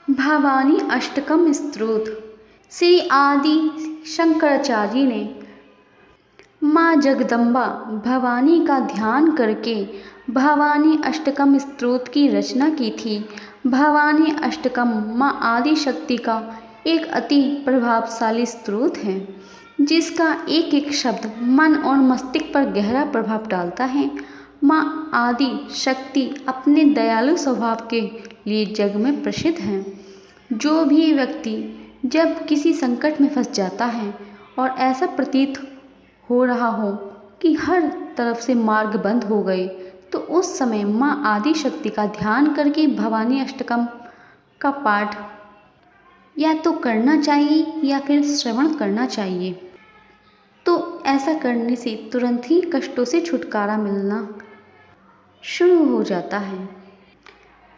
भवानी अष्टकम स्तोत्र। श्री आदि शंकराचार्य ने माँ जगदम्बा भवानी का ध्यान करके भवानी अष्टकम स्तोत्र की रचना की थी। भवानी अष्टकम माँ आदि शक्ति का एक अति प्रभावशाली स्तोत्र है, जिसका एक एक शब्द मन और मस्तिष्क पर गहरा प्रभाव डालता है। माँ आदि शक्ति अपने दयालु स्वभाव के लिए जग में प्रसिद्ध है। जो भी व्यक्ति जब किसी संकट में फंस जाता है और ऐसा प्रतीत हो रहा हो कि हर तरफ से मार्ग बंद हो गए, तो उस समय माँ आदि शक्ति का ध्यान करके भवानी अष्टकम का पाठ या तो करना चाहिए या फिर श्रवण करना चाहिए। तो ऐसा करने से तुरंत ही कष्टों से छुटकारा मिलना शुरू हो जाता है।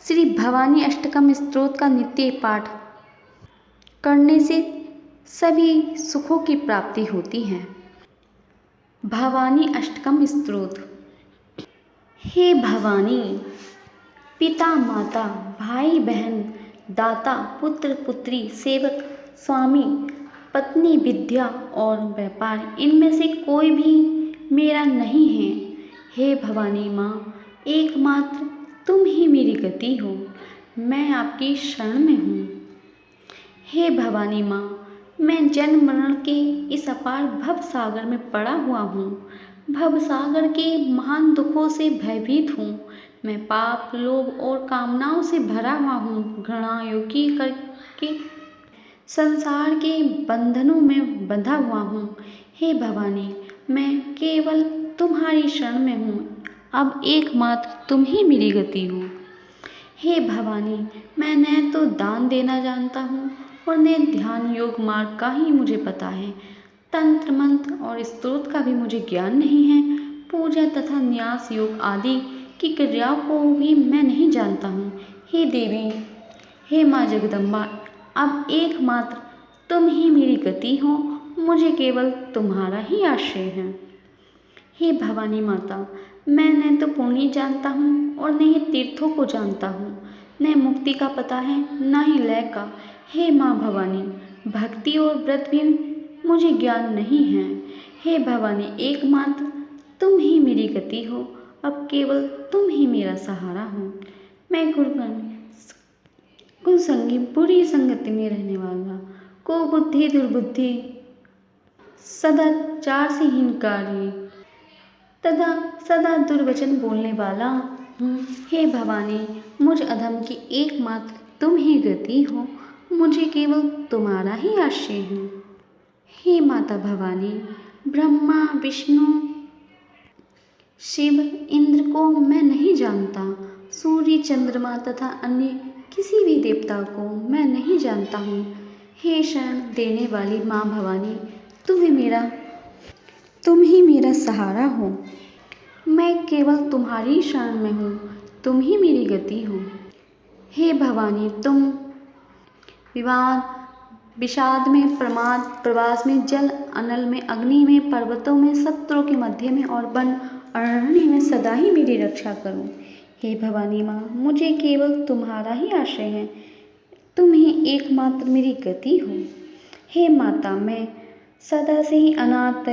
श्री भवानी अष्टकम स्तोत्र का नित्य पाठ करने से सभी सुखों की प्राप्ति होती है। भवानी अष्टकम स्तोत्र। हे भवानी, पिता माता भाई बहन दाता पुत्र पुत्री सेवक स्वामी पत्नी विद्या और व्यापार, इनमें से कोई भी मेरा नहीं है। हे भवानी माँ, एकमात्र तुम ही मेरी गति हो, मैं आपकी शरण में हूँ। हे भवानी माँ, मैं जन्म मरण के इस अपार भव सागर में पड़ा हुआ हूँ। भव सागर के महान दुखों से भयभीत हूँ। मैं पाप लोभ और कामनाओं से भरा हुआ हूँ। घृणा योगी करके संसार के बंधनों में बंधा हुआ हूँ। हे भवानी, मैं केवल तुम्हारी शरण में हूँ। अब एकमात्र तुम ही मेरी गति हो। हे भवानी, मैं न तो दान देना जानता हूँ और न ध्यान योग मार्ग का ही मुझे पता है। तंत्र मंत्र और स्तोत्र का भी मुझे ज्ञान नहीं है। पूजा तथा न्यास योग आदि की क्रियाओं को भी मैं नहीं जानता हूँ। हे देवी, हे माँ जगदम्बा, अब एकमात्र तुम ही मेरी गति हो। मुझे केवल तुम्हारा ही आश्रय है। हे भवानी माता, मैं न तो पुण्य जानता हूँ और न ही तीर्थों को जानता हूँ। न मुक्ति का पता है न ही लय का। हे माँ भवानी, भक्ति और व्रत भी मुझे ज्ञान नहीं है। हे भवानी, एकमात्र तुम ही मेरी गति हो। अब केवल तुम ही मेरा सहारा हो। मैं कुसंगी बुरी संगति में रहने वाला, कुबुद्धि दुर्बुद्धि सदाचार से हीनकारी तथा सदा दुर्वचन बोलने वाला हूँ। हे भवानी, मुझ अधम की एकमात्र तुम ही गति हो। मुझे केवल तुम्हारा ही आश्रय है। हे माता भवानी, ब्रह्मा विष्णु शिव इंद्र को मैं नहीं जानता। सूर्य चंद्रमा तथा अन्य किसी भी देवता को मैं नहीं जानता हूँ। हे शरण देने वाली माँ भवानी, तुम ही मेरा सहारा हो। मैं केवल तुम्हारी शरण में हूँ। तुम ही मेरी गति हो। हे भवानी, तुम विवाद विषाद में प्रमाद प्रवास में जल अनल में अग्नि में पर्वतों में शत्रुओं के मध्य में और वन अरण्य में सदा ही मेरी रक्षा करो। हे भवानी माँ, मुझे केवल तुम्हारा ही आश्रय है। तुम ही एकमात्र मेरी गति हो। हे माता, मैं सदा से ही अनाथ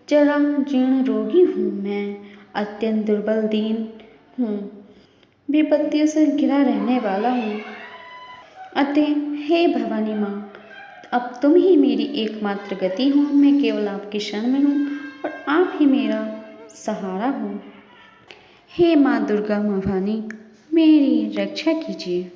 जरा जीर्ण रोगी हूँ। मैं अत्यंत दुर्बल दीन हूँ, विपत्तियों से घिरा रहने वाला हूँ। अतः हे भवानी माँ, अब तुम ही मेरी एकमात्र गति हो। मैं केवल आपकी शरण में हूँ और आप ही मेरा सहारा हो। हे माँ दुर्गा भवानी, मेरी रक्षा कीजिए।